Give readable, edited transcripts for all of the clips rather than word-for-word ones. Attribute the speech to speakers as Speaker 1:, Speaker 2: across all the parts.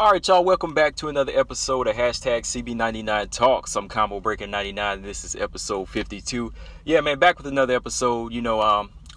Speaker 1: All right, y'all, welcome back to another episode of hashtag CB99 Talks. I'm Combo Breaker 99, and this is episode 52. Yeah, man, back with another episode.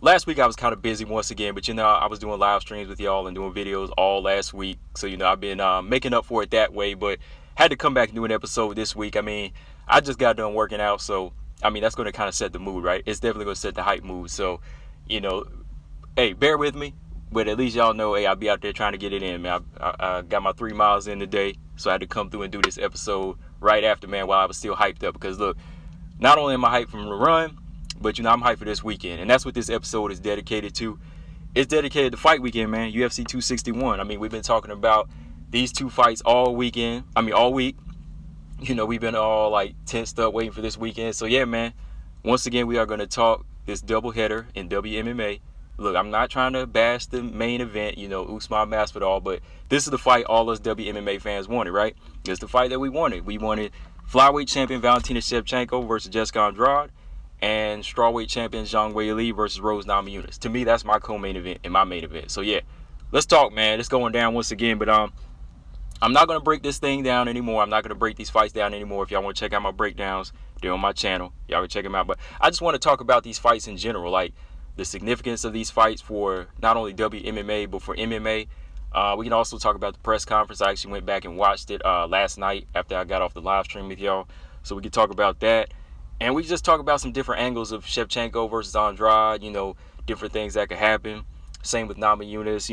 Speaker 1: Last week I was kind of busy once again, but I was doing live streams with y'all and doing videos all last week. So, I've been making up for it that way, but had to come back and do an episode this week. I just got done working out, so, that's going to kind of set the mood, right? It's definitely going to set the hype mood. So, hey, bear with me. But at least y'all know, hey, I'll be out there trying to get it in, man. I got my 3 miles in today, so I had to come through and do this episode right after, man, while I was still hyped up. Because, look, not only am I hyped from the run, but, I'm hyped for this weekend. And that's what this episode is dedicated to. It's dedicated to fight weekend, man, UFC 261. We've been talking about these two fights all weekend. All week. We've been all, tensed up waiting for this weekend. So, yeah, man, once again, we are going to talk this doubleheader in WMMA. Look, I'm not trying to bash the main event, Usman Masvidal, but this is the fight all us WMMA fans wanted, right? It's the fight that we wanted. We wanted flyweight champion Valentina Shevchenko versus Jessica Andrade, and strawweight champion Zhang Wei Lee versus Rose Nominess. To me, that's my co-main event and my main event. So, yeah, let's talk, man. It's going down once again, but I'm not going to break this thing down anymore. I'm not going to break these fights down anymore. If y'all want to check out my breakdowns, they're on my channel. Y'all can check them out. But I just want to talk about these fights in general, the significance of these fights for not only WMMA, but for MMA. We can also talk about the press conference. I actually went back and watched it last night after I got off the live stream with y'all. So we can talk about that. And we can just talk about some different angles of Shevchenko versus Andrade, different things that could happen. Same with Namajunas,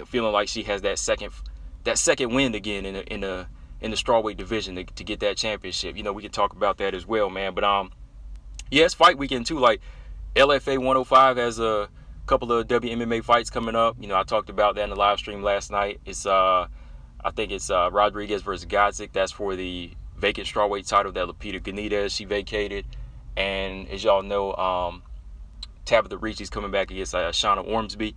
Speaker 1: feeling like she has that second win again in the strawweight division to get that championship. We can talk about that as well, man. But yeah, it's fight weekend too. LFA 105 has a couple of WMMA fights coming up. I talked about that in the live stream last night. It's I think it's Rodriguez versus Godzik. That's for the vacant strawweight title that Lupita Benitez, she vacated. And as y'all know, Tabitha Ricci's coming back against Shauna Ormsby.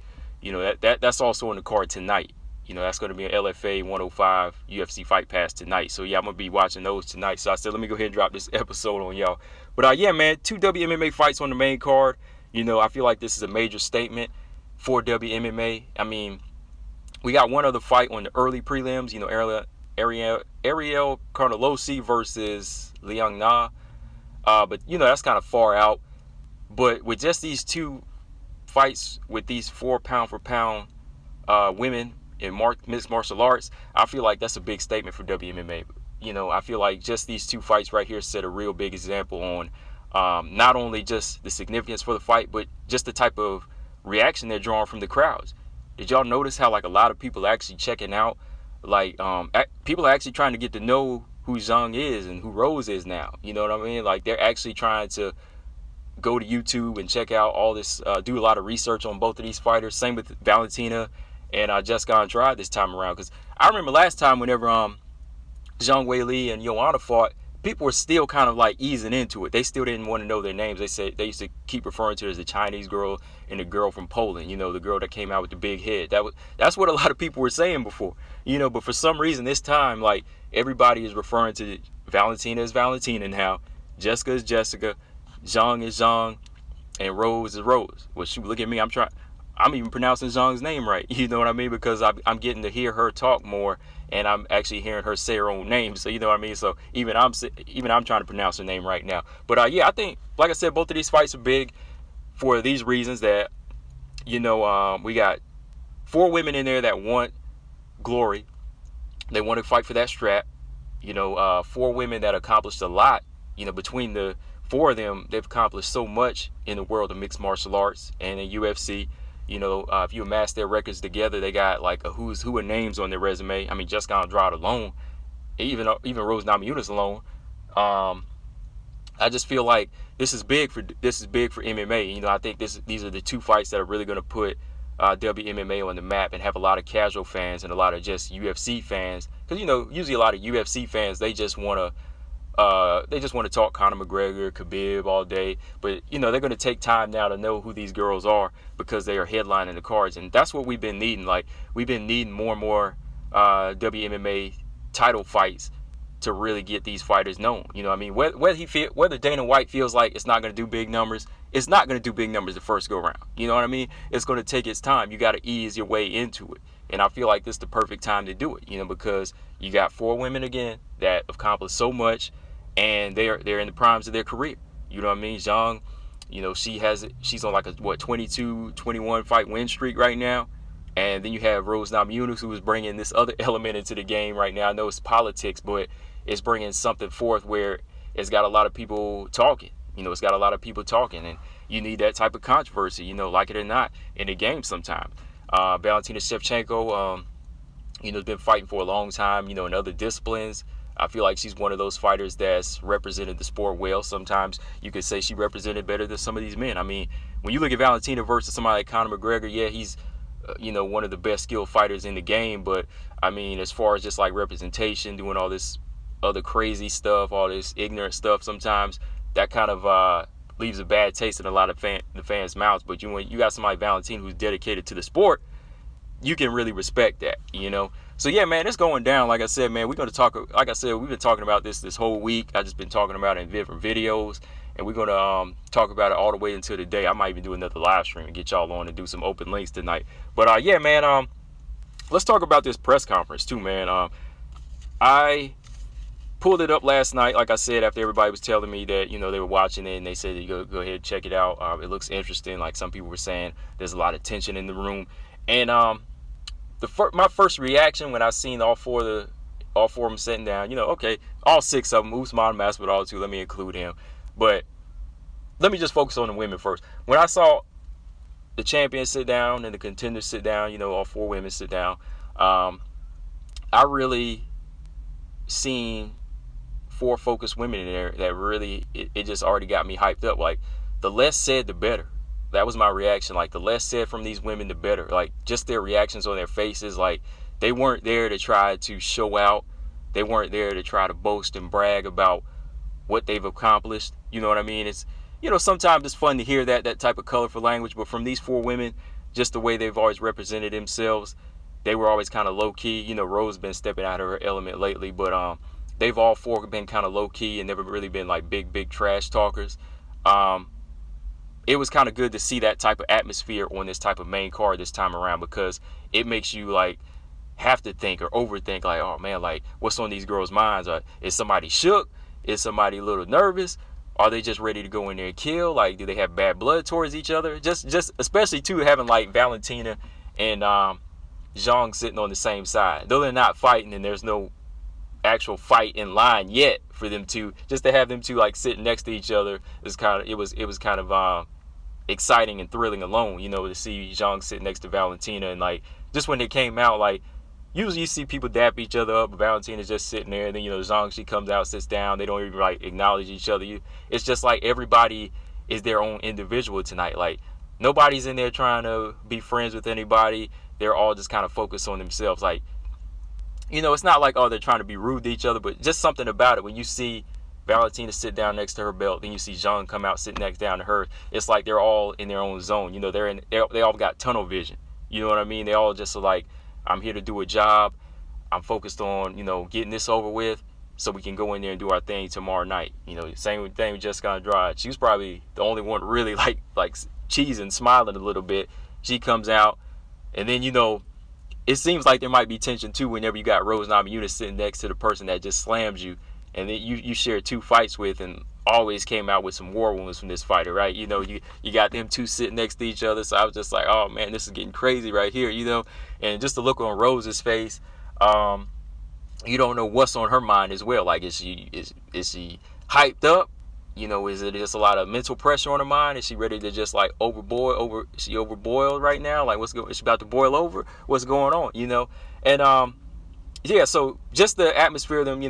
Speaker 1: That's also on the card tonight. That's going to be an LFA 105 UFC Fight Pass tonight. So, yeah, I'm going to be watching those tonight. So, I said, let me go ahead and drop this episode on y'all. But, yeah, man, 2 WMMA fights on the main card. I feel like this is a major statement for WMMA. We got one other fight on the early prelims. Ariel Carnelossi versus Liang Na. But, that's kind of far out. But with just these 2 fights with these 4 pound-for-pound women in mixed martial arts, I feel like that's a big statement for WMMA. I feel like just these 2 fights right here set a real big example on not only just the significance for the fight, but just the type of reaction they're drawing from the crowds. Did y'all notice how a lot of people are actually checking out? People are actually trying to get to know who Zhang is and who Rose is now. You know what I mean? They're actually trying to go to YouTube and check out all this, do a lot of research on both of these fighters. Same with Valentina and Jessica Andrade this time around. Because I remember last time whenever Zhang Wei Lee and Joanna fought, people were still kind of easing into it. They still didn't want to know their names. They said they used to keep referring to her as the Chinese girl and the girl from Poland, the girl that came out with the big head. That's what a lot of people were saying before. But for some reason this time, everybody is referring to Valentina as Valentina now, Jessica is Jessica, Zhang is Zhang, and Rose is Rose. Well, shoot, look at me. I'm even pronouncing Zhang's name right. You know what I mean? Because I'm getting to hear her talk more, and I'm actually hearing her say her own name. So you know what I mean? So even I'm trying to pronounce her name right now. But yeah, I think, like I said, both of these fights are big for these reasons that, we got 4 women in there that want glory. They want to fight for that strap. 4 women that accomplished a lot. Between the 4 of them, they've accomplished so much in the world of mixed martial arts and in UFC. If you amass their records together, they got a who's who of names on their resume. Jessica Andrade alone, even Rose Nominess alone. I just feel like this is big for MMA. I think these are the 2 fights that are really going to put WMMA on the map and have a lot of casual fans and a lot of just UFC fans. Because usually a lot of UFC fans, they just want to talk Conor McGregor, Khabib all day. But, they're going to take time now to know who these girls are because they are headlining the cards. And that's what we've been needing. We've been needing more and more WMMA title fights to really get these fighters known. Whether Dana White feels like it's not going to do big numbers, it's not going to do big numbers the first go round. You know what I mean? It's going to take its time. You got to ease your way into it. And I feel like this is the perfect time to do it, because you got 4 women again that accomplished so much, and they're in the primes of their career. You know what I mean? Zhang, she's on like a 22-21 fight win streak right now. And then you have Rose Nominess, who is bringing this other element into the game right now. I know it's politics, but it's bringing something forth where it's got a lot of people talking. It's got a lot of people talking, and you need that type of controversy, like it or not, in the game sometimes. Valentina Shevchenko, has been fighting for a long time, in other disciplines. I feel like she's one of those fighters that's represented the sport well. Sometimes you could say she represented better than some of these men. I mean, when you look at Valentina versus somebody like Conor McGregor, yeah, he's, one of the best skilled fighters in the game. But, I mean, as far as just like representation, doing all this other crazy stuff, all this ignorant stuff sometimes, that kind of leaves a bad taste in a lot of the fans' mouths. But when you got somebody like Valentina who's dedicated to the sport, you can really respect that, So yeah, man, it's going down. Like I said, man, we're going to talk. Like I said, we've been talking about this whole week. I just been talking about it in different videos, and we're going to talk about it all the way until the day. I might even do another live stream and get y'all on and do some open links tonight. But yeah, man, let's talk about this press conference too, man. I pulled it up last night, like I said, after everybody was telling me that, they were watching it, and they said, go ahead and check it out. It looks interesting. Like some people were saying, there's a lot of tension in the room. And my first reaction when I seen all four of them sitting down, okay, all 6 of them, Usman, Masvidal too, let me include him. But let me just focus on the women first. When I saw the champions sit down and the contenders sit down, all 4 women sit down, I really seen 4 focused women in there that really, it just already got me hyped up. Like, the less said, the better. That was my reaction. Like, the less said from these women, the better. Like, just their reactions on their faces. Like, they weren't there to try to show out. They weren't there to try to boast and brag about what they've accomplished. You know what I mean? It's, sometimes it's fun to hear that type of colorful language. But from these 4 women, just the way they've always represented themselves, they were always kind of low-key. Rose been stepping out of her element lately. But they've all 4 been kind of low-key and never really been, like, big trash talkers. It was kind of good to see that type of atmosphere on this type of main card this time around, because it makes you like have to think or overthink, like, oh man, like what's on these girls' minds? Is somebody shook? Is somebody a little nervous? Are they just ready to go in there and kill? Like, do they have bad blood towards each other? Just especially too having like Valentina and Zhang sitting on the same side. Though they're not fighting and there's no actual fight in line yet for them to have them two like sitting next to each other is it was kind of exciting and thrilling alone, to see Zhang sit next to Valentina. And like just when it came out, like usually you see people dap each other up, but Valentina's just sitting there, and then Zhang, she comes out, sits down, they don't even like acknowledge each other. It's just like everybody is their own individual tonight. Like nobody's in there trying to be friends with anybody. They're all just kind of focused on themselves. Like, it's not like, oh, they're trying to be rude to each other, but just something about it. When you see Valentina sit down next to her belt, then you see Zhang come out, sit next down to her. It's like they're all in their own zone. They all got tunnel vision. You know what I mean? They all just are like, I'm here to do a job. I'm focused on, getting this over with so we can go in there and do our thing tomorrow night. Same thing with Jessica Andrade. She was probably the only one really like cheesing, smiling a little bit. She comes out, and then, it seems like there might be tension too whenever you got Rose Nominess sitting next to the person that just slams you, and then you share 2 fights with, and always came out with some war wounds from this fighter, right? You got them 2 sitting next to each other, so I was just like, oh man, this is getting crazy right here, and just the look on Rose's face, you don't know what's on her mind as well. Like, is she hyped up? Is it just a lot of mental pressure on her mind? Is she ready to just like is she overboiled right now? Like, is she about to boil over? What's going on? And yeah, so just the atmosphere of them,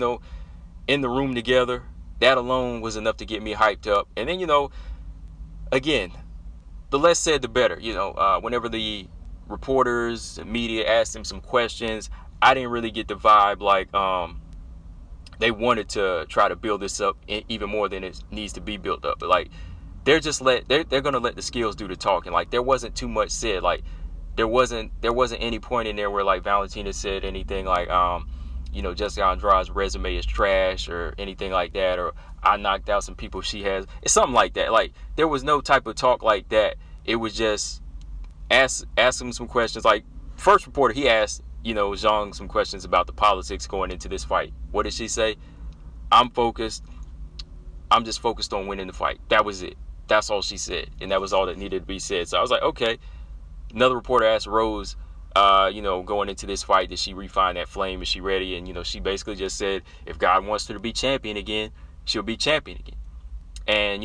Speaker 1: in the room together, that alone was enough to get me hyped up. And then, again, the less said, the better. Whenever the reporters and media asked them some questions, I didn't really get the vibe like they wanted to try to build this up even more than it needs to be built up. But like, they're gonna let the skills do the talking. Like, there wasn't too much said. Like, there wasn't any point in there where like Valentina said anything like, Jessica Andrade's resume is trash or anything like that, or I knocked out some people she has. It's something like that. Like, there was no type of talk like that. It was just ask him some questions. Like, first reporter, he asked, Zhang some questions about the politics going into this fight. What did she say? I'm just focused on winning the fight. That was it. That's all she said. And that was all that needed to be said. So I was like, okay. Another reporter asked Rose, going into this fight, did she refine that flame? Is she ready? And, she basically just said, if God wants her to be champion again, she'll be champion again. And,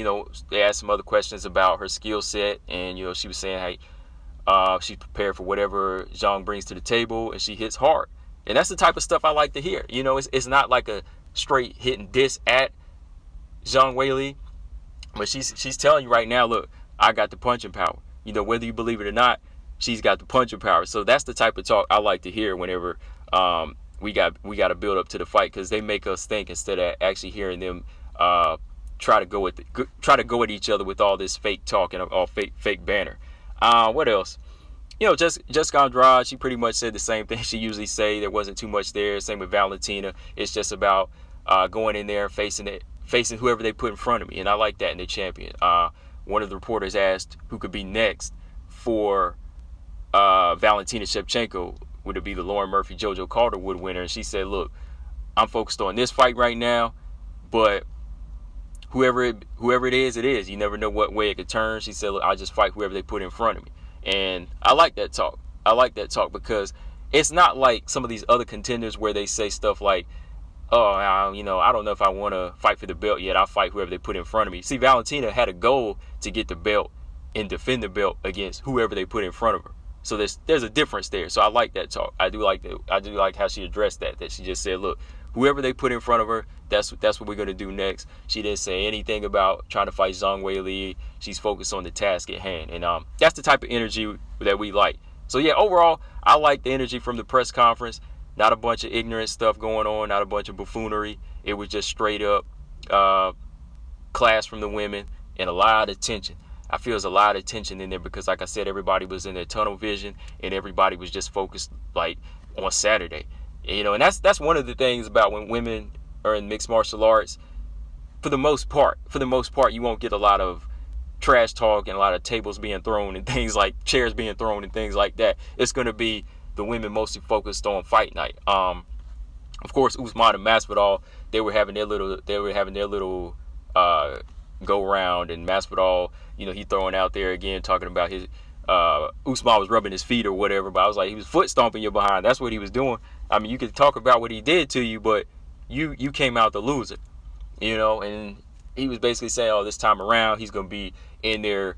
Speaker 1: they asked some other questions about her skill set. And, she was saying, hey, she's prepared for whatever Zhang brings to the table, and she hits hard. And that's the type of stuff I like to hear. It's not like a straight hit and diss at Zhang Wei Lee, but she's telling you right now, look, I got the punching power. Whether you believe it or not, she's got the punching power. So that's the type of talk I like to hear whenever we got to build up to the fight, because they make us think instead of actually hearing them try to go at each other with all this fake talk and all fake banner. What else? Jessica Andrade, she pretty much said the same thing she usually say. There wasn't too much there. Same with Valentina. It's just about going in there and facing whoever they put in front of me, and I like that in the champion. One of the reporters asked who could be next for Valentina Shevchenko. Would it be the Lauren Murphy JoJo Calderwood winner? And she said, look, I'm focused on this fight right now, but whoever it is, it is. You never know what way it could turn. She said, look, I'll just fight whoever they put in front of me. And I like that talk. Because it's not like some of these other contenders where they say stuff like, oh, I don't know if I want to fight for the belt yet. I'll fight whoever they put in front of me. See, Valentina had a goal to get the belt and defend the belt against whoever they put in front of her. So there's a difference there. So I like that talk. I do like how she addressed that she just said, look, whoever they put in front of her, that's what we're going to do next. She didn't say anything about trying to fight Zhang Wei Lee. She's focused on the task at hand. And that's the type of energy that we like. So, yeah, overall, I like the energy from the press conference. Not a bunch of ignorant stuff going on, not a bunch of buffoonery. It was just straight up class from the women and a lot of tension. I feel there's a lot of tension in there because, like I said, everybody was in their tunnel vision and everybody was just focused like on Saturday. And that's one of the things about when women are in mixed martial arts. For the most part, you won't get a lot of trash talk and a lot of tables being thrown and things like chairs being thrown and things like that. It's going to be the women mostly focused on fight night. Of course, Usman and Masvidal, they were having their little go round, and Masvidal, he throwing out there again talking about his Usman was rubbing his feet or whatever, but I was like, he was foot stomping you behind. That's what he was doing. I mean, you could talk about what he did to you, but you came out the loser, and he was basically saying, oh, this time around he's gonna be in there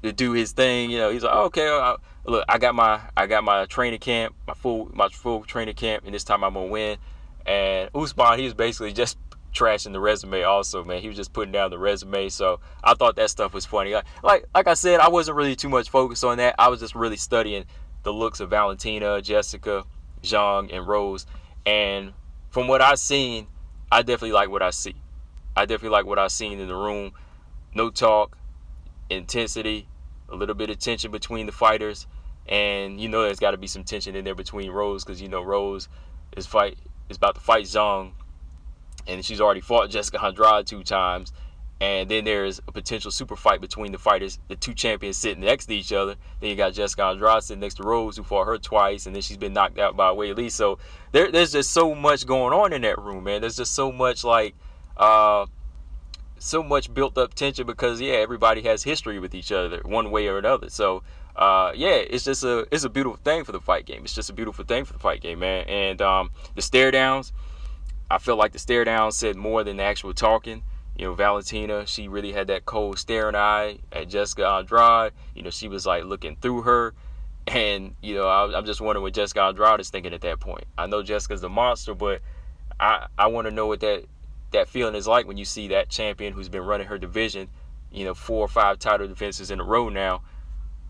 Speaker 1: to do his thing. He's like, oh, okay, look, I got my training camp, my full training camp, and this time I'm gonna win. And Usman, he was basically just trashing the resume also, man. He was just putting down the resume. So I thought that stuff was funny. Like I said, I wasn't really too much focused on that. I was just really studying the looks of Valentina, Jessica, Zhang, and Rose. And from what I've seen, I definitely like what I see. I definitely like what I've seen in the room. No talk, intensity, a little bit of tension between the fighters. And there's got to be some tension in there between Rose, because Rose is about to fight Zhang, and she's already fought Jessica Andrade 2 times. And then there's a potential super fight between the fighters, the 2 champions sitting next to each other. Then you got Jessica Andrade sitting next to Rose, who fought her twice, and then she's been knocked out by Wei Lee. So there's just so much going on in that room, man. There's just so much so much built up tension because everybody has history with each other one way or another. So it's a beautiful thing for the fight game. It's just a beautiful thing for the fight game, man. And the stare downs, I felt like the stare downs said more than the actual talking. Valentina, she really had that cold staring eye at Jessica Andrade. She was like looking through her. And, I'm just wondering what Jessica Andrade is thinking at that point. I know Jessica's the monster, but I want to know what that feeling is like when you see that champion who's been running her division, 4 or 5 title defenses in a row now.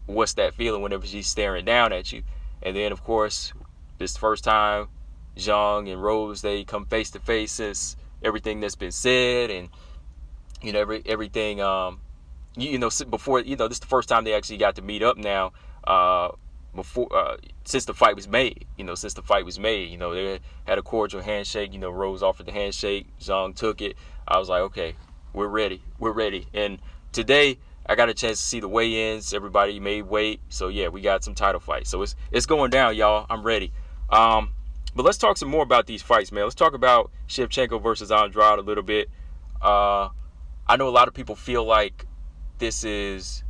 Speaker 1: What's that feeling whenever she's staring down at you? And then, of course, this first time, Zhang and Rose, they come face to face since everything that's been said, and everything before this is the first time they actually got to meet up now before since the fight was made. Since the fight was made, they had a cordial handshake. Rose offered the handshake. Zhang took it. I was like, okay, we're ready. We're ready. And today I got a chance to see the weigh-ins. Everybody made weight. So yeah, we got some title fights. So it's going down, y'all. I'm ready. But let's talk some more about these fights, man. Let's talk about Shevchenko versus Andrade a little bit. I know a lot of people feel like this is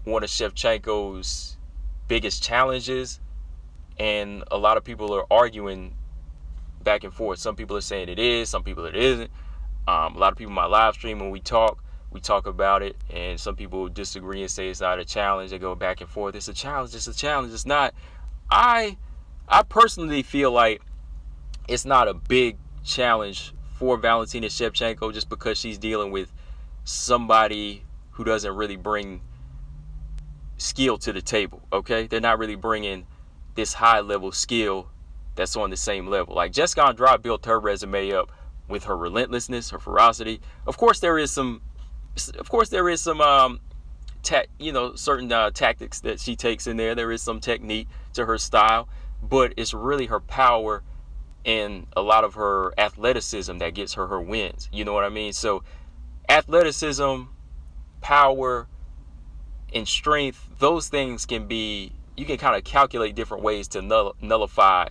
Speaker 1: one of Shevchenko's biggest challenges, and a lot of people are arguing back and forth. Some people are saying it is, some people it isn't. A lot of people in my live stream, when we talk about it, and some people disagree and say it's not a challenge. They go back and forth. It's a challenge. It's a challenge. It's not. I personally feel like it's not a big challenge for Valentina Shevchenko, just because she's dealing with somebody who doesn't really bring skill to the table. Okay, they're not really bringing this high level skill that's on the same level. Like Jessica Andrade built her resume up with her relentlessness, her ferocity. Of course there is some certain tactics that she takes in there. There is some technique to her style, but it's really her power and a lot of her athleticism that gets her wins. You know what I mean? So athleticism, power, and strength, those things can be, you can kind of calculate different ways to nullify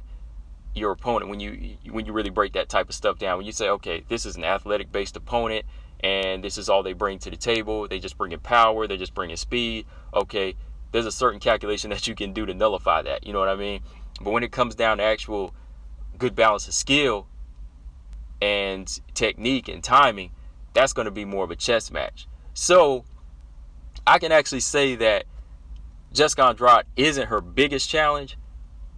Speaker 1: your opponent when you really break that type of stuff down. When you say, okay, this is an athletic based opponent and this is all they bring to the table, they just bring in power, they're just bringing speed. Okay, there's a certain calculation that you can do to nullify that. You know what I mean? But when it comes down to actual good balance of skill and technique and timing, that's going to be more of a chess match. So I can actually say that Jessica Andrade isn't her biggest challenge,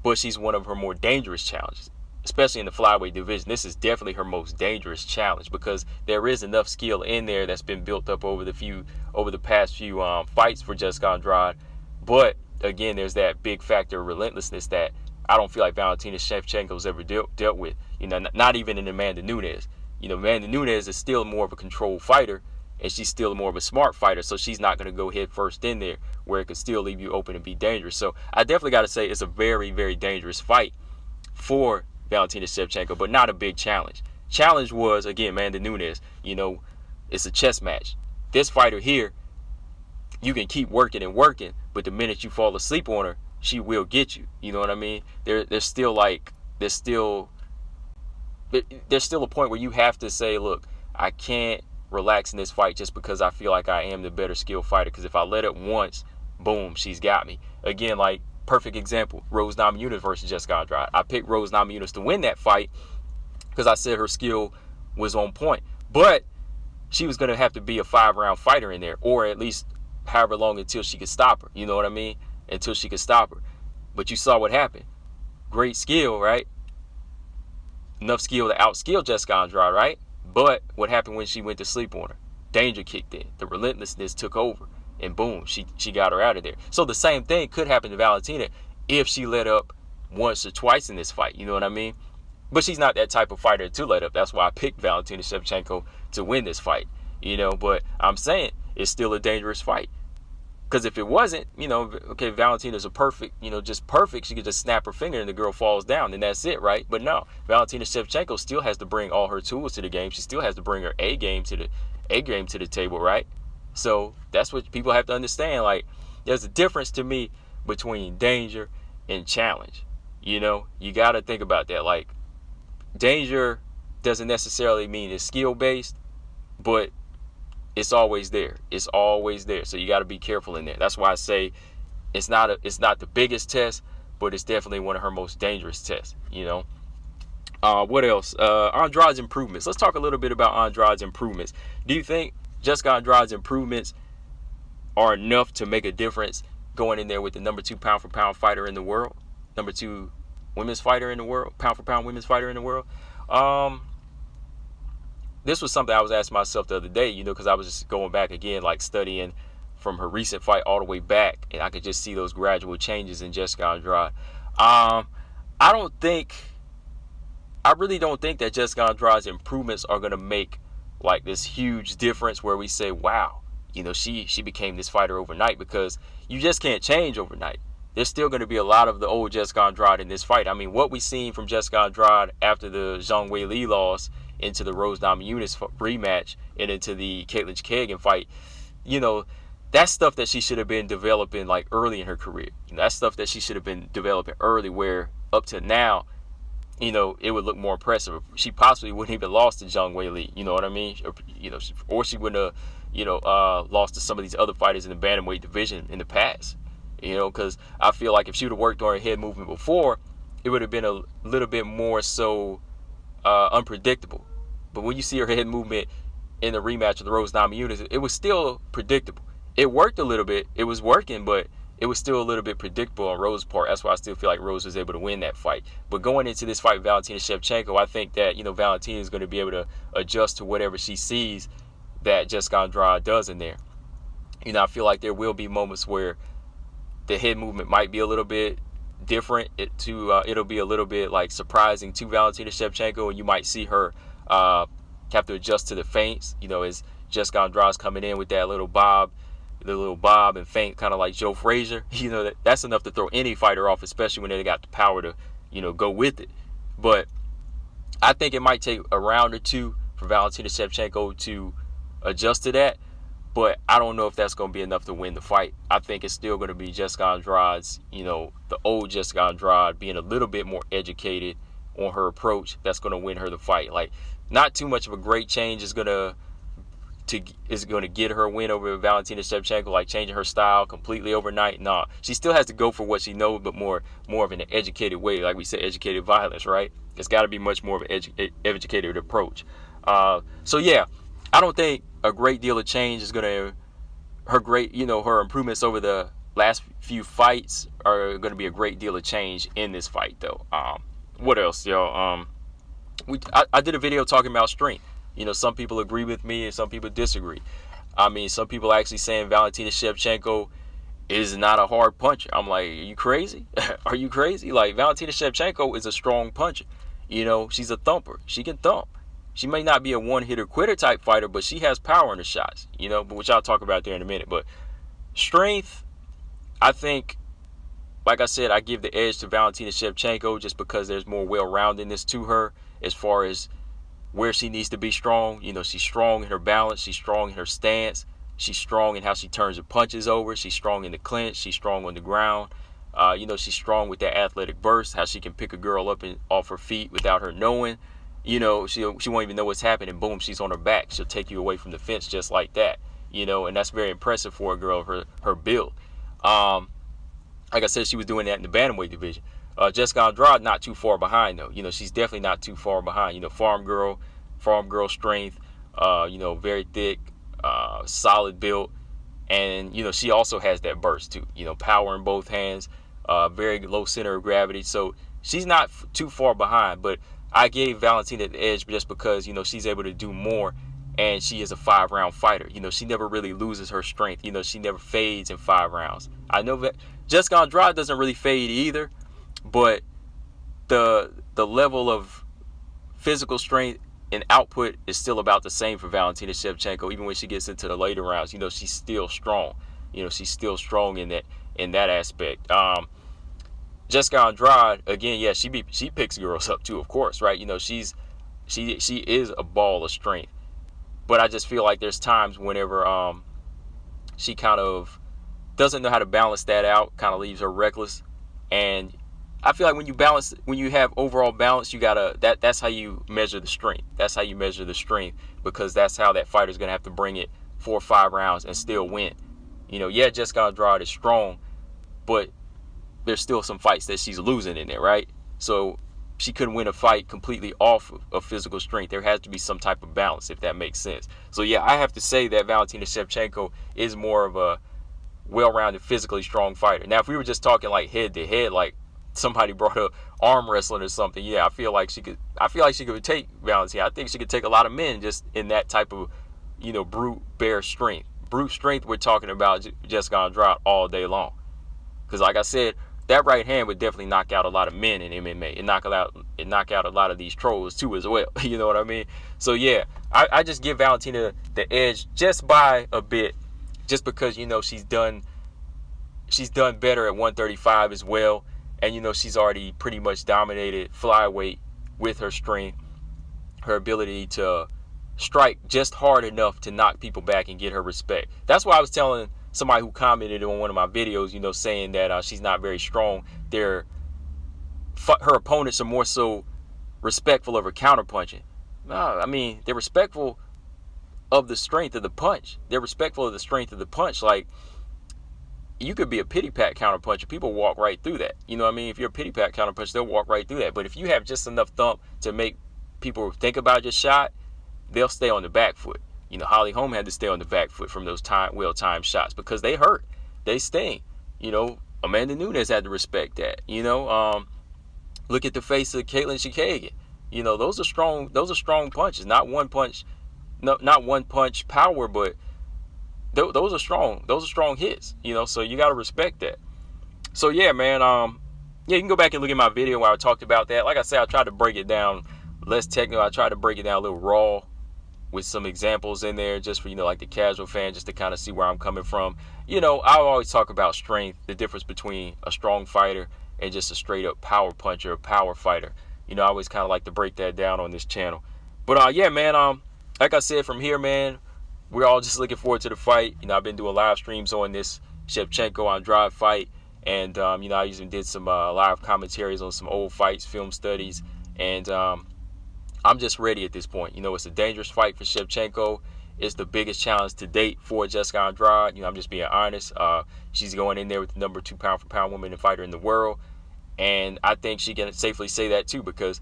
Speaker 1: but she's one of her more dangerous challenges, especially in the flyweight division. This is definitely her most dangerous challenge because there is enough skill in there that's been built up over the past few fights for Jessica Andrade. But again, there's that big factor of relentlessness that I don't feel like Valentina Shevchenko's ever dealt with. Not even in Amanda Nunes. Amanda Nunes is still more of a controlled fighter, and she's still more of a smart fighter, so she's not going to go head first in there where it could still leave you open and be dangerous. So I definitely got to say it's a very, very dangerous fight for Valentina Shevchenko, but not a big challenge. Challenge was, again, Amanda Nunes. It's a chess match. This fighter here, you can keep working and working, but the minute you fall asleep on her, she will get you. You know what I mean? There's still a point where you have to say, look, I can't relax in this fight just because I feel like I am the better skilled fighter, because if I let it once, boom, she's got me. Again, like perfect example, Rose Nominess versus Jessica Andrade. I picked Rose Nominess to win that fight because I said her skill was on point, but she was going to have to be a 5-round fighter in there, or at least however long until she could stop her. You know what I mean? Until she could stop her. But you saw what happened. Great skill, right? Enough skill to outskill Jessica Andrade, right? But what happened when she went to sleep on her? Danger kicked in. The relentlessness took over. And boom, she got her out of there. So the same thing could happen to Valentina if she let up once or twice in this fight. You know what I mean? But she's not that type of fighter to let up. That's why I picked Valentina Shevchenko to win this fight. But I'm saying it's still a dangerous fight. Because if it wasn't, okay, Valentina's just perfect. She could just snap her finger and the girl falls down, and that's it, right? But no, Valentina Shevchenko still has to bring all her tools to the game. She still has to bring her A game to the table, right? So that's what people have to understand. Like, there's a difference to me between danger and challenge. You got to think about that. Like, danger doesn't necessarily mean it's skill based, but it's always there. It's always there. So you got to be careful in there. That's why I say it's not the biggest test, but it's definitely one of her most dangerous tests. What else? Andrade's improvements. Let's talk a little bit about Andrade's improvements. Do you think Jessica Andrade's improvements are enough to make a difference going in there with the number 2 pound for pound fighter in the world, number 2 women's fighter in the world, pound for pound women's fighter in the world? This was something I was asking myself the other day, because I was just going back again, like studying from her recent fight all the way back, and I could just see those gradual changes in Jessica Andrade. I really don't think that Jessica Andrade's improvements are going to make like this huge difference where we say, wow, she became this fighter overnight, because you just can't change overnight. there's still going to be a lot of the old Jessica Andrade in this fight. I mean, what we seen from Jessica Andrade after the Zhang Wei Lee loss into the Rose Nominess rematch and into the Caitlin Kagan fight, you know, that's stuff that she should have been developing like early in her career. You know, that's stuff that she should have been developing early, where up to now, you know, it would look more impressive. She possibly wouldn't even lost to Zhang Wei Lee, you know what I mean? Or she wouldn't have, lost to some of these other fighters in the bantamweight division in the past. You know, because I feel like if she would have worked on her head movement before, it would have been a little bit more so unpredictable. But when you see her head movement in the rematch of the Rose Nominess, it was still predictable. It worked a little bit. It was working, but it was still a little bit predictable on Rose's part. That's why I still feel like Rose was able to win that fight. But going into this fight, Valentina Shevchenko, I think that, Valentina is going to be able to adjust to whatever she sees that Jessica Andrade does in there. I feel like there will be moments where the head movement might be a little bit different. It'll be a little bit like surprising to Valentina Shevchenko, and you might see her have to adjust to the feints. As Jessica Andrade's coming in with that little bob and feint, kind of like Joe Frazier. That's enough to throw any fighter off, especially when they got the power to, go with it. But I think it might take a round or two for Valentina Shevchenko to adjust to that. But I don't know if that's going to be enough to win the fight. I think it's still going to be Jessica Andrade's, the old Jessica Andrade being a little bit more educated on her approach. That's going to win her the fight. Like, not too much of a great change is going to get her a win over Valentina Shevchenko, like changing her style completely overnight. Nah, she still has to go for what she knows, but more of an educated way. Like we said, educated violence, right? It's got to be much more of an educated approach. So yeah, I don't think a great deal of change is going to, her improvements over the last few fights are going to be a great deal of change in this fight, though. What else, y'all? I did a video talking about strength. Some people agree with me and some people disagree. I mean, some people actually saying Valentina Shevchenko is not a hard puncher. I'm like, are you crazy? Are you crazy? Like, Valentina Shevchenko is a strong puncher. She's a thumper. She can thump. She may not be a one-hitter quitter type fighter, but she has power in her shots, but which I'll talk about there in a minute. But strength, I think, like I said, I give the edge to Valentina Shevchenko just because there's more well-roundedness to her as far as where she needs to be strong. She's strong in her balance. She's strong in her stance. She's strong in how she turns her punches over. She's strong in the clinch. She's strong on the ground. She's strong with that athletic burst, how she can pick a girl up and off her feet without her knowing. She won't even know what's happening. Boom, she's on her back. She'll take you away from the fence just like that. And that's very impressive for a girl of her build. Like I said, she was doing that in the bantamweight division. Jessica Andrade not too far behind though. She's definitely not too far behind. Farm girl strength. Very thick, solid build, and she also has that burst too. Power in both hands, very low center of gravity. So she's not too far behind, but I gave Valentina the edge just because, she's able to do more, and she is a 5-round fighter. She never really loses her strength. She never fades in 5 rounds. I know that Jessica Andrade doesn't really fade either, but the level of physical strength and output is still about the same for Valentina Shevchenko. Even when she gets into the later rounds, she's still strong. She's still strong in that aspect. Jessica Andrade, again, yeah, she picks girls up too, of course, right? she is a ball of strength, but I just feel like there's times whenever she kind of doesn't know how to balance that out, kind of leaves her reckless. And I feel like when you have overall balance, that's how you measure the strength. That's how you measure the strength, because that's how that fighter's gonna have to bring it 4 or 5 rounds and still win. Yeah, Jessica Andrade is strong, but there's still some fights that she's losing in there, right? So she couldn't win a fight completely off of physical strength. There has to be some type of balance, if that makes sense. So yeah, I have to say that Valentina Shevchenko is more of a well-rounded, physically strong fighter. Now, if we were just talking like head-to-head, like somebody brought up arm wrestling or something, yeah, I feel like she could take Valentina. I think she could take a lot of men just in that type of, brute bear strength. Brute strength, we're talking about Jessica Andrade all day long. Because like I said, that right hand would definitely knock out a lot of men in MMA. It knock out a lot of these trolls too as well. You know what I mean? So yeah, I just give Valentina the edge just by a bit, just because she's done she's done better at 135 as well. And, she's already pretty much dominated flyweight with her strength, her ability to strike just hard enough to knock people back and get her respect. That's why I was telling somebody who commented on one of my videos, saying that she's not very strong. Her opponents are more so respectful of her counterpunching. No, I mean, they're respectful of the strength of the punch. They're respectful of the strength of the punch. Like, you could be a pity pat counterpuncher. People walk right through that. You know what I mean? If you're a pity pat counterpuncher, they'll walk right through that. But if you have just enough thump to make people think about your shot, they'll stay on the back foot. Holly Holm had to stay on the back foot from those well-timed shots because they hurt. They sting. Amanda Nunes had to respect that. Look at the face of Caitlin Chikagan. Those are strong punches. Not one punch power, but those are strong. Those are strong hits. So you got to respect that. So yeah, man. You can go back and look at my video where I talked about that. Like I said, I tried to break it down less technical. I tried to break it down a little raw with some examples in there just for, like the casual fan, just to kind of see where I'm coming from. I always talk about strength, the difference between a strong fighter and just a straight up power puncher, a power fighter. I always kind of like to break that down on this channel. But yeah, man, like I said, from here, man, we're all just looking forward to the fight. I've been doing live streams on this Shevchenko Andrade fight. And, I even did some live commentaries on some old fights, film studies. And I'm just ready at this point. It's a dangerous fight for Shevchenko. It's the biggest challenge to date for Jessica Andrade. I'm just being honest. She's going in there with the number 2 pound-for-pound woman and fighter in the world. And I think she can safely say that, too, because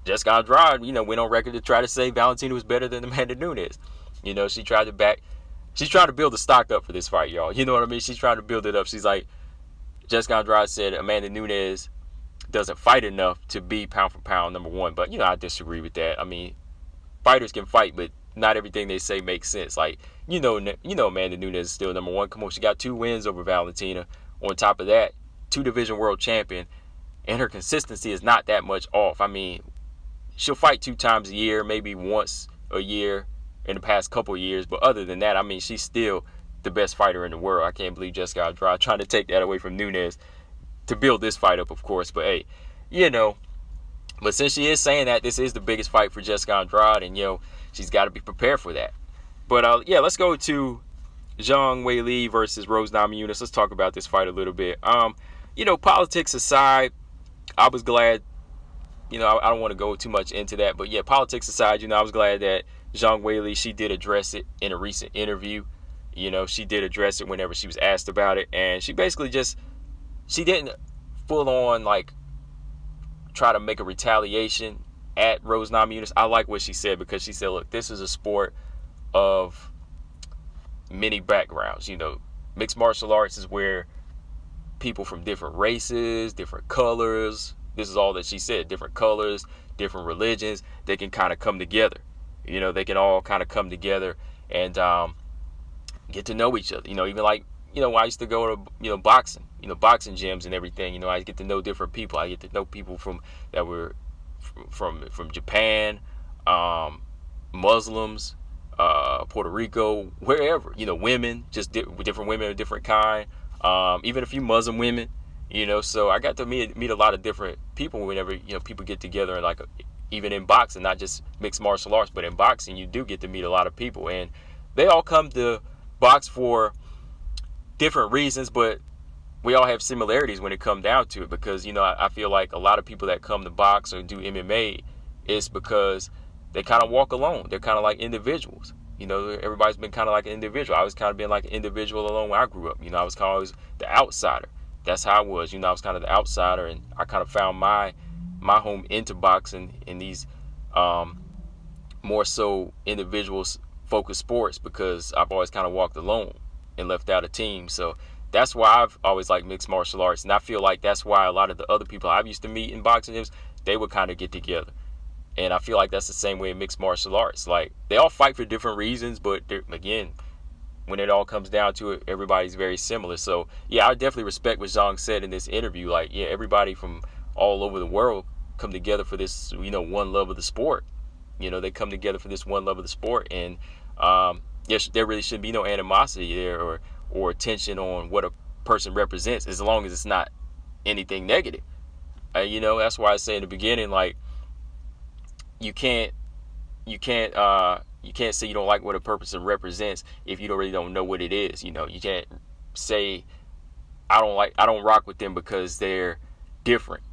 Speaker 1: Jessica Andrade, went on record to try to say Valentina was better than Amanda Nunes. She tried to build the stock up for this fight, y'all. You know what I mean? She's trying to build it up. She's like, Jessica Andrade said Amanda Nunes doesn't fight enough to be pound for pound number 1. But, I disagree with that. I mean, fighters can fight, but not everything they say makes sense. Like, Amanda Nunes is still number 1. Come on, she got 2 wins over Valentina. On top of that, 2 division world champion. And her consistency is not that much off. I mean, she'll fight 2 times a year, maybe once a year in the past couple of years. But other than that, I mean, she's still the best fighter in the world. I can't believe Jessica Andrade trying to take that away from Nunes to build this fight up, of course. But hey, but since she is saying that, this is the biggest fight for Jessica Andrade, and she's got to be prepared for that. But yeah, let's go to Zhang Wei Lee versus Rose Nominess. Let's talk about this fight a little bit. Politics aside, I was glad. I don't want to go too much into that, but yeah, politics aside, I was glad that Zhang Wei Lee, she did address it in a recent interview. She did address it whenever she was asked about it, and she basically she didn't full on like try to make a retaliation at Rose Nominess. I like what she said, because she said, look, this is a sport of many backgrounds. Mixed martial arts is where people from different races, different colors, this is all that she said, different colors, different religions, they can kind of come together. They can all kind of come together and get to know each other. Even like, when I used to go to, boxing, boxing gyms and everything, I get to know different people. I get to know people that were from Japan, Muslims, Puerto Rico, wherever, women, just different women of different kind, even a few Muslim women, so I got to meet a lot of different people whenever, people get together, and like, even in boxing, not just mixed martial arts, but in boxing, you do get to meet a lot of people, and they all come to box for different reasons, but we all have similarities when it comes down to it, because I feel like a lot of people that come to box or do MMA is because they kind of walk alone. They're kind of like individuals. Everybody's been kind of like an individual. I was kind of being like an individual alone when I grew up. I was kind of always the outsider. That's how I was. I was kind of the outsider, and I kind of found my home into boxing in these more so individuals focused sports, because I've always kind of walked alone and left out a team. So that's why I've always liked mixed martial arts, and I feel like that's why a lot of the other people I've used to meet in boxing gyms, they would kind of get together. And I feel like that's the same way in mixed martial arts. Like, they all fight for different reasons, but again, when it all comes down to it, everybody's very similar. So yeah, I definitely respect what Zhang said in this interview. Like, yeah, everybody from all over the world come together for this, one love of the sport. They come together for this one love of the sport, and yes, there really shouldn't be no animosity there or tension on what a person represents, as long as it's not anything negative. You know, that's why I say in the beginning, like, you can't say you don't like what a person represents if you don't know what it is. You know, you can't say I don't rock with them because they're different.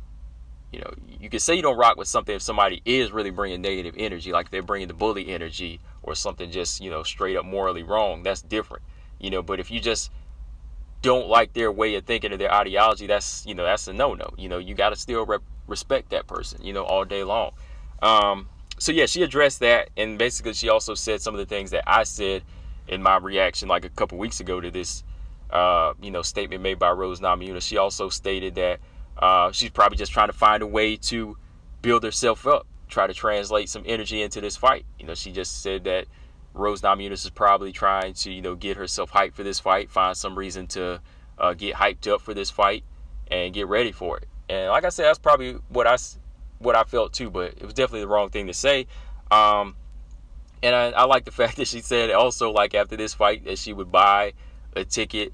Speaker 1: You know, you can say you don't rock with something if somebody is really bringing negative energy, like they're bringing the bully energy or something just, you know, straight up morally wrong. That's different. You know, but if you just don't like their way of thinking or their ideology, that's a no-no. You know, you got to still respect that person, you know, all day long. So yeah, she addressed that, and basically she also said some of the things that I said in my reaction like a couple weeks ago to this statement made by Rose Nominess. She also stated that she's probably just trying to find a way to build herself up, try to translate some energy into this fight. You know, she just said that Rose Nominess is probably trying to, you know, get herself hyped for this fight, find some reason to get hyped up for this fight and get ready for it. And like I said, that's probably what I felt too, but it was definitely the wrong thing to say. And I like the fact that she said also, like, after this fight, that she would buy a ticket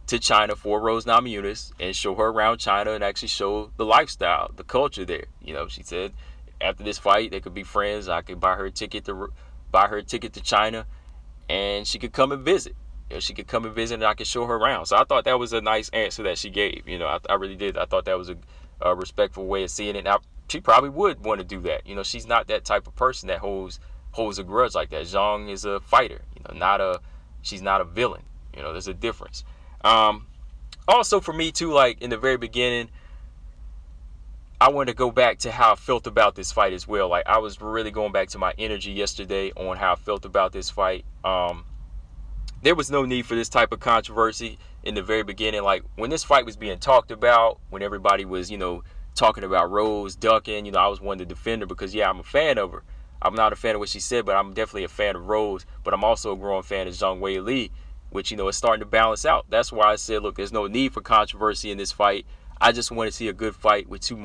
Speaker 1: to China for Rose Nominess and show her around China and actually show the lifestyle, the culture there. You know, she said after this fight they could be friends. I could buy her a ticket to China, and she could come and visit. You know, she could come and visit, and I could show her around. So I thought that was a nice answer that she gave. You know, I really did. I thought that was a respectful way of seeing it. Now, she probably would want to do that. You know, she's not that type of person that holds a grudge like that. Zhang is a fighter. You know, she's not a villain. You know, there's a difference. Also for me too, like in the very beginning, I want to go back to how I felt about this fight as well. Like, I was really going back to my energy yesterday on how I felt about this fight. There was no need for this type of controversy in the very beginning. Like, when this fight was being talked about, when everybody was, you know, talking about Rose ducking, you know, I was one to defend her because, yeah, I'm a fan of her. I'm not a fan of what she said, but I'm definitely a fan of Rose. But I'm also a growing fan of Zhang Wei Lee, which, you know, is starting to balance out. That's why I said, look, there's no need for controversy in this fight. I just want to see a good fight with two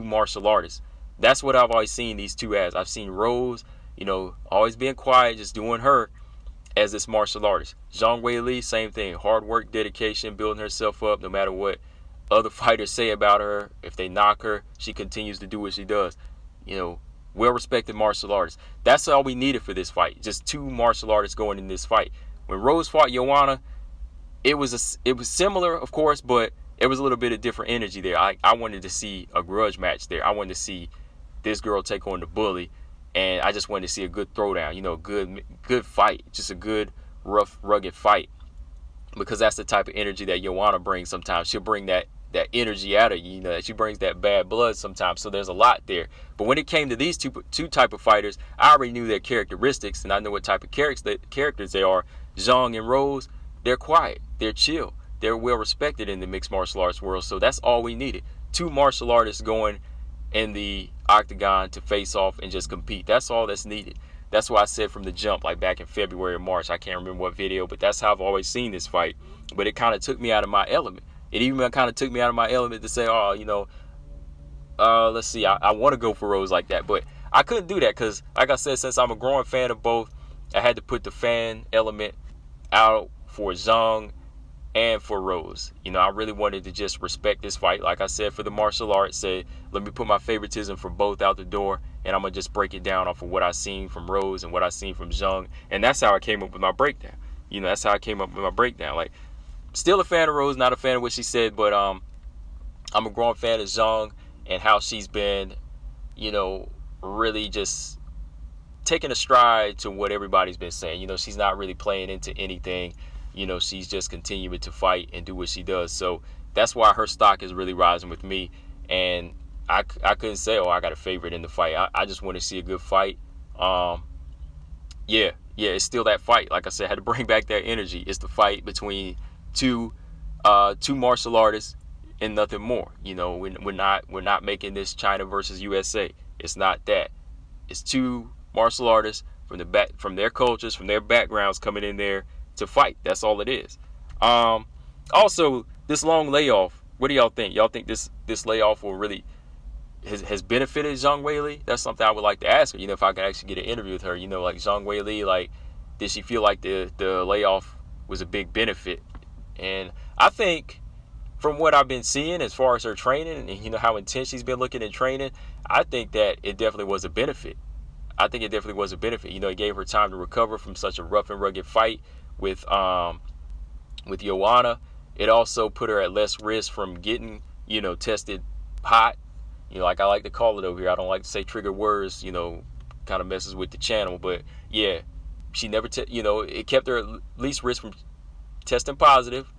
Speaker 1: martial artists. That's what I've always seen these two as. I've seen Rose, you know, always being quiet, just doing her as this martial artist. Zhang Wei Lee, same thing. Hard work, dedication, building herself up no matter what other fighters say about her. If they knock her, she continues to do what she does. You know, well-respected martial artists. That's all we needed for this fight. Just two martial artists going in this fight. When Rose fought Joanna, it was similar, of course, but it was a little bit of different energy there. I wanted to see a grudge match there. I wanted to see this girl take on the bully, and I just wanted to see a good throwdown, you know, good fight, just a good, rough, rugged fight, because that's the type of energy that Joanna brings sometimes. She'll bring that energy out of you, you know, that she brings that bad blood sometimes, so there's a lot there. But when it came to these two type of fighters, I already knew their characteristics, and I know what type of characters they are. Zhang and Rose, they're quiet, they're chill, they're well respected in the mixed martial arts world. So that's all we needed. Two martial artists going in the octagon to face off and just compete. That's all that's needed. That's why I said from the jump, like back in February or March, I can't remember what video, but that's how I've always seen this fight. But it kind of took me out of my element. It even kind of took me out of my element to say, oh, you know, let's see, I want to go for Rose like that. But I couldn't do that because, like I said, since I'm a growing fan of both, I had to put the fan element out for Zhang and for Rose. You know, I really wanted to just respect this fight. Like I said, for the martial arts, say, let me put my favoritism for both out the door, and I'm going to just break it down off of what I seen from Rose and what I seen from Zhang. And that's how I came up with my breakdown. You know, that's how I came up with my breakdown. Like, still a fan of Rose, not a fan of what she said, but I'm a growing fan of Zhang and how she's been, you know, really just taking a stride to what everybody's been saying. You know, she's not really playing into anything. You know, she's just continuing to fight and do what she does. So that's why her stock is really rising with me. And I couldn't say, oh, I got a favorite in the fight. I just want to see a good fight. Yeah, it's still that fight. Like I said, I had to bring back that energy. It's the fight between two martial artists and nothing more. You know, we're not making this China versus USA. It's not that. It's two martial artists from their cultures, from their backgrounds coming in there to fight. That's all it is. Also, this long layoff, what do y'all think? Y'all think this layoff will really has benefited Zhang Wei Lee? That's something I would like to ask her. You know, if I could actually get an interview with her, you know, like Zhang Wei Lee, like, did she feel like the layoff was a big benefit And I think from what I've been seeing as far as her training and how intense she's been looking at training, I think that it definitely was a benefit. I think it definitely was a benefit. It gave her time to recover from such a rough and rugged fight with Joanna. It also put her at less risk from getting, tested hot. Like I like to call it over here. I don't like to say trigger words, kind of messes with the channel. But yeah, she never, it kept her at least risk from testing positive.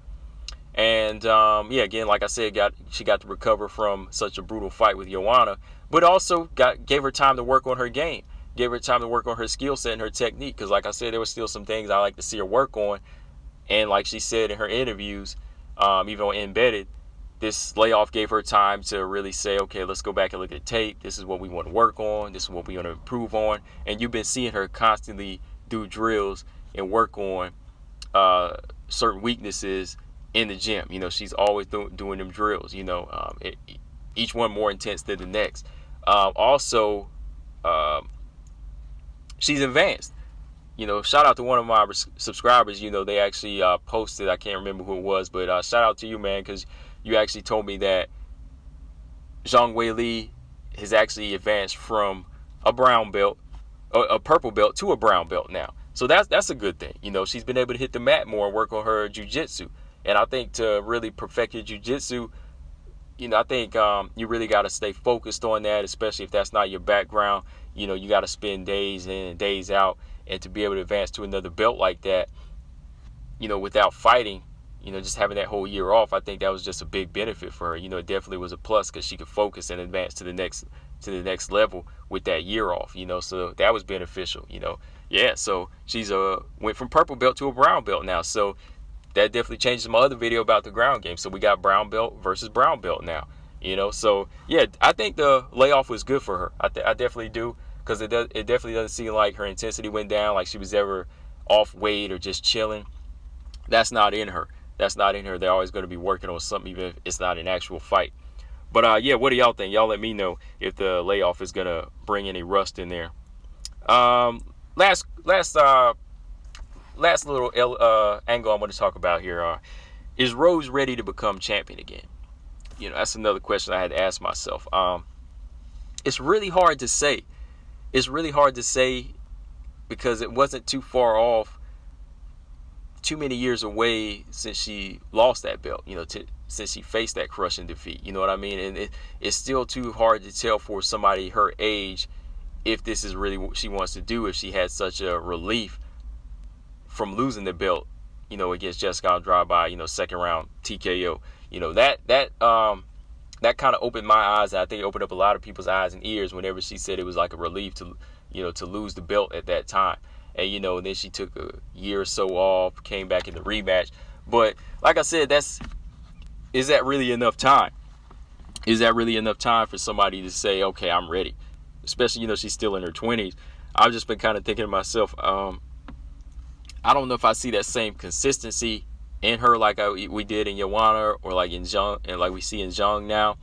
Speaker 1: And yeah, again, like I said, she got to recover from such a brutal fight with Joanna, but also gave her time to work on her game, gave her time to work on her skill set and her technique. Because like I said, there was still some things I like to see her work on. And like she said in her interviews, even on Embedded, this layoff gave her time to really say, okay, let's go back and look at the tape. This is what we want to work on. This is what we want to improve on. And you've been seeing her constantly do drills and work on certain weaknesses in the gym. She's always doing them drills, each one more intense than the next. Also, she's advanced. Shout out to one of my subscribers. They actually posted, I can't remember who it was, but shout out to you, man, because you actually told me that Zhang Wei Lee has actually advanced from a brown belt, a purple belt, to a brown belt now. So that's a good thing. She's been able to hit the mat more and work on her jiu-jitsu. And I think to really perfect your jiu-jitsu, I think you really got to stay focused on that, especially if that's not your background. You got to spend days in and days out. And to be able to advance to another belt like that, without fighting, just having that whole year off, I think that was just a big benefit for her. It definitely was a plus because she could focus and advance to the next level with that year off. So that was beneficial. Yeah. So she's went from purple belt to a brown belt now. So that definitely changes my other video about the ground game. So we got brown belt versus brown belt now. So yeah, I think the layoff was good for her. I definitely do. Because it definitely doesn't seem like her intensity went down, like she was ever off weight or just chilling. That's not in her. They're always going to be working on something, even if it's not an actual fight. But yeah, what do y'all think? Y'all let me know if the layoff is going to bring any rust in there. Last little angle I want to talk about here. Is Rose ready to become champion again? That's another question I had to ask myself. It's really hard to say. Because it wasn't too far off, too many years away since she lost that belt, since she faced that crushing defeat. You know what I mean? And it's still too hard to tell for somebody her age if this is really what she wants to do, if she had such a relief from losing the belt, against Jessica Andrade by, second round TKO. That kind of opened my eyes. I think it opened up a lot of people's eyes and ears whenever she said it was like a relief to lose the belt at that time. And, then she took a year or so off, came back in the rematch. But like I said, is that really enough time? Is that really enough time for somebody to say, okay, I'm ready? Especially, she's still in her 20s. I've just been kind of thinking to myself, I don't know if I see that same consistency in her like we did in Joanna or like in Zhang, and like we see in Zhang now.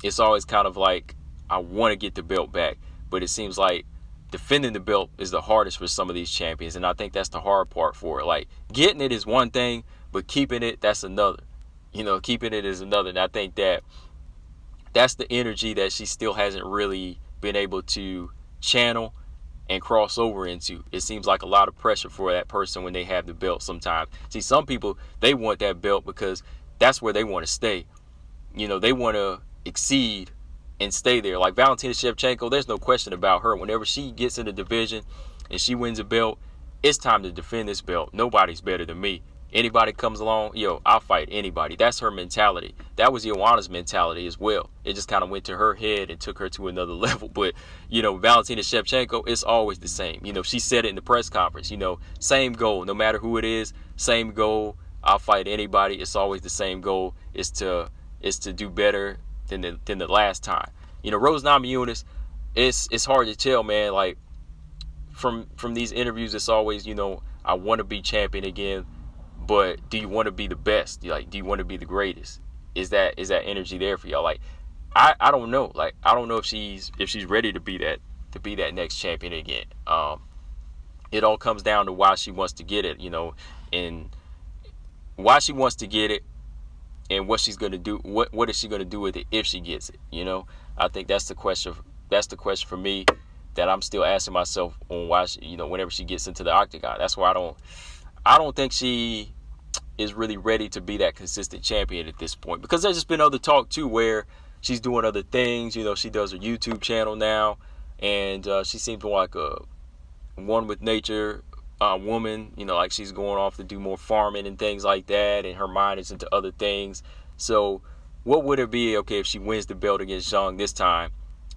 Speaker 1: It's always kind of like I want to get the belt back, but it seems like defending the belt is the hardest for some of these champions, and I think that's the hard part for it. Like getting it is one thing, but keeping it, that's another. Keeping it is another, and I think that's the energy that she still hasn't really been able to channel and cross over into. It seems like a lot of pressure for that person when they have the belt sometimes. See, some people, they want that belt because that's where they want to stay. They want to exceed and stay there. Like Valentina Shevchenko, there's no question about her. Whenever she gets in the division and she wins a belt, it's time to defend this belt. Nobody's better than me. Anybody comes along, I'll fight anybody. That's her mentality. That was Joanna's mentality as well. It just kind of went to her head and took her to another level. But, Valentina Shevchenko, it's always the same. She said it in the press conference, same goal. No matter who it is, same goal. I'll fight anybody. It's always the same goal. Is to do better than the last time. Rose Nominess, it's hard to tell, man. Like from these interviews, it's always, I want to be champion again. But do you want to be the best? Like, do you want to be the greatest? Is that energy there for y'all? Like, I don't know. Like, I don't know if she's ready to be that next champion again. It all comes down to why she wants to get it, and why she wants to get it, and what she's gonna do. What is she gonna do with it if she gets it? I think that's the question. That's the question for me that I'm still asking myself on why she, whenever she gets into the octagon. That's why I don't think she is really ready to be that consistent champion at this point, because there's just been other talk too where she's doing other things. She does her YouTube channel now, and she seems more like a one with nature woman. Like she's going off to do more farming and things like that, and her mind is into other things. So what would it be, okay, if she wins the belt against Zhang this time?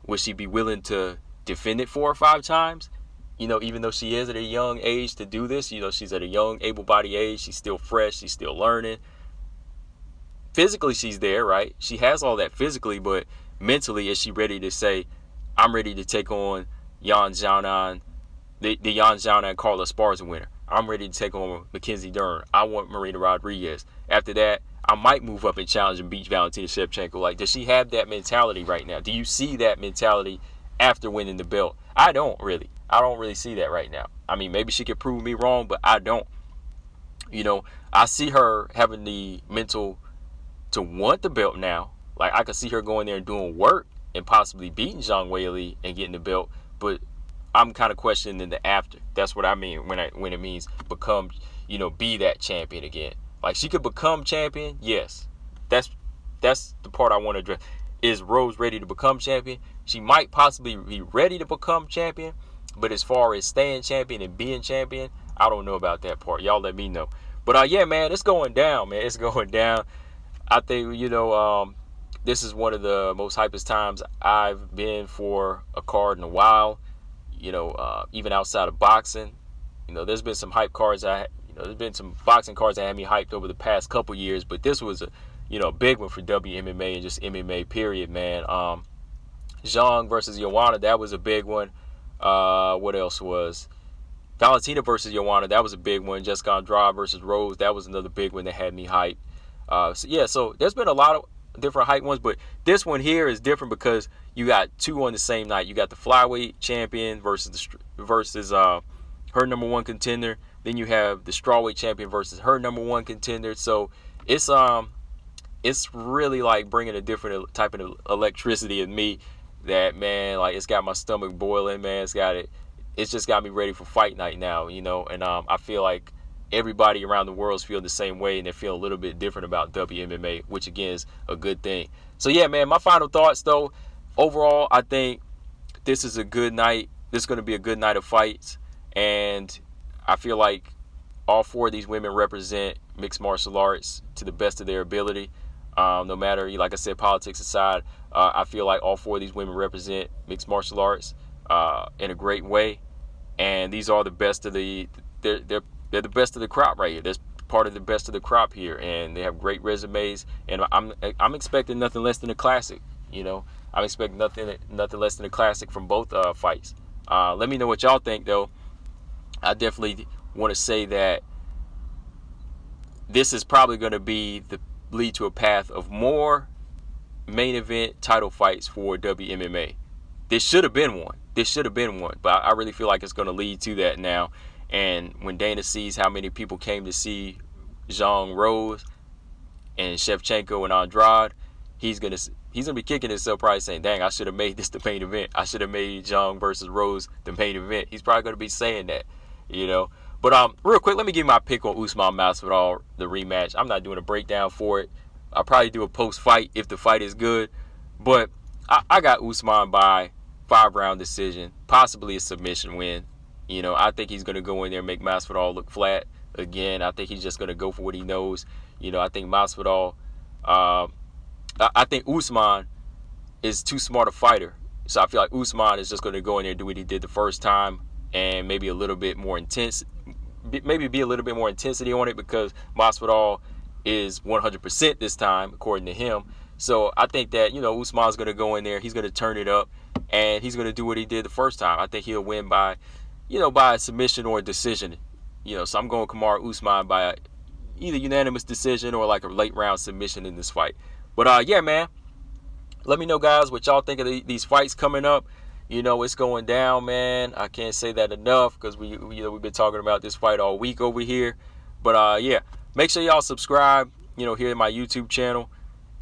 Speaker 1: Would she be willing to defend it 4 or 5 times? Even though she is at a young age to do this, she's at a young, able-bodied age. She's still fresh. She's still learning. Physically, she's there, right? She has all that physically, but mentally, is she ready to say, I'm ready to take on Yan Xiaonan, the Yan Xiaonan Carla Esparza winner. I'm ready to take on Mackenzie Dern. I want Marina Rodriguez. After that, I might move up and challenge and beat Valentina Shevchenko. Like, does she have that mentality right now? Do you see that mentality after winning the belt? I don't really see that right now. I mean, maybe she could prove me wrong, but I don't. I see her having the mental to want the belt now. Like, I could see her going there and doing work and possibly beating Zhang Wei Lee and getting the belt, but I'm kind of questioning the after. That's what I mean when it means become, be that champion again. Like, she could become champion, yes. That's the part I want to address. Is Rose ready to become champion? She might possibly be ready to become champion, but as far as staying champion and being champion, I don't know about that part. Y'all let me know. But yeah, man, it's going down, man. It's going down. I think, this is one of the most hypest times I've been for a card in a while. Even outside of boxing, there's been some hype cards. There's been some boxing cards that had me hyped over the past couple years, but this was a big one for WMMA and just MMA period, man. Zhang versus Joanna, that was a big one. What else was? Valentina versus Joanna, that was a big one. Jessica Andrade versus Rose, that was another big one that had me hyped. So there's been a lot of different hype ones, but this one here is different because you got 2 on the same night. You got the flyweight champion versus her number 1 contender. Then you have the strawweight champion versus her number 1 contender. So it's really like bringing a different type of electricity in me that, man, like, it's got my stomach boiling, man. It's just got me ready for fight night now, and I feel like everybody around the world is feeling the same way, and they feel a little bit different about WMMA, which again is a good thing. So yeah, man, my final thoughts though, overall, I think this is a good night. This is going to be a good night of fights, and I feel like all 4 of these women represent mixed martial arts to the best of their ability. No matter, like I said, politics aside, I feel like all 4 of these women represent mixed martial arts in a great way, and these are the best of they're the best of the crop right here. They're part of the best of the crop here, and they have great resumes, and I'm expecting nothing less than a classic. I'm expecting nothing less than a classic from both fights. Let me know what y'all think though. I definitely want to say that this is probably going to lead to a path of more main event title fights for WMMA. This should have been one. But I really feel like it's going to lead to that now. And when Dana sees how many people came to see Zhang, Rose, and Shevchenko and Andrade, he's gonna be kicking himself, probably saying, "Dang, I should have made this the main event. I should have made Zhang versus Rose the main event." He's probably gonna be saying that, But real quick, let me give my pick on Usman Masvidal, the rematch. I'm not doing a breakdown for it. I'll probably do a post-fight if the fight is good. But I got Usman by 5-round decision, possibly a submission win. I think he's going to go in there and make Masvidal look flat again. I think he's just going to go for what he knows. I think Masvidal, I think Usman is too smart a fighter. So I feel like Usman is just going to go in there and do what he did the first time and maybe a little bit more intense. Maybe be a little bit more intensity on it because Masvidal is 100% this time, according to him. So I think that, Usman's going to go in there. He's going to turn it up, and he's going to do what he did the first time. I think he'll win by a submission or a decision. So I'm going Kamaru Usman by either unanimous decision or like a late round submission in this fight. But yeah, man, let me know, guys, what y'all think of these fights coming up. It's going down, man. I can't say that enough because we've been talking about this fight all week over here. But yeah, make sure y'all subscribe, here at my YouTube channel.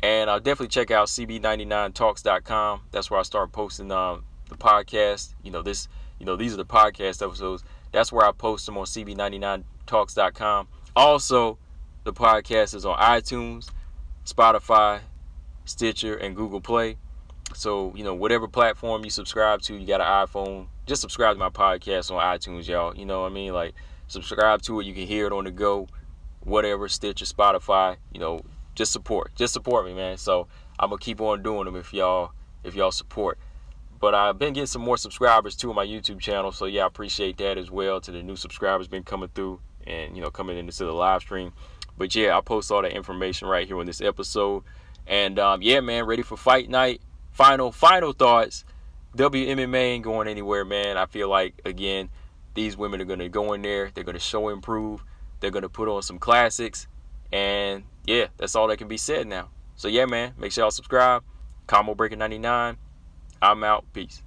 Speaker 1: And I'll definitely check out cb99talks.com. That's where I start posting the podcast. These are the podcast episodes. That's where I post them on cb99talks.com. Also, the podcast is on iTunes, Spotify, Stitcher, and Google Play. So, whatever platform you subscribe to, you got an iPhone, just subscribe to my podcast on iTunes, y'all. You know what I mean? Like, subscribe to it. You can hear it on the go, whatever, Stitcher, Spotify, just support me, man. So I'm gonna keep on doing them if y'all support. But I've been getting some more subscribers too on my YouTube channel, so yeah, I appreciate that as well. To the new subscribers been coming through and coming into the live stream. But yeah, I'll post all that information right here on this episode. And yeah, man, ready for fight night. Final thoughts. WMMA ain't going anywhere, man. I feel like, again, these women are gonna go in there. They're gonna show improve. They're gonna put on some classics. And yeah, that's all that can be said now. So yeah, man, make sure y'all subscribe. Combo Breaker 99. I'm out. Peace.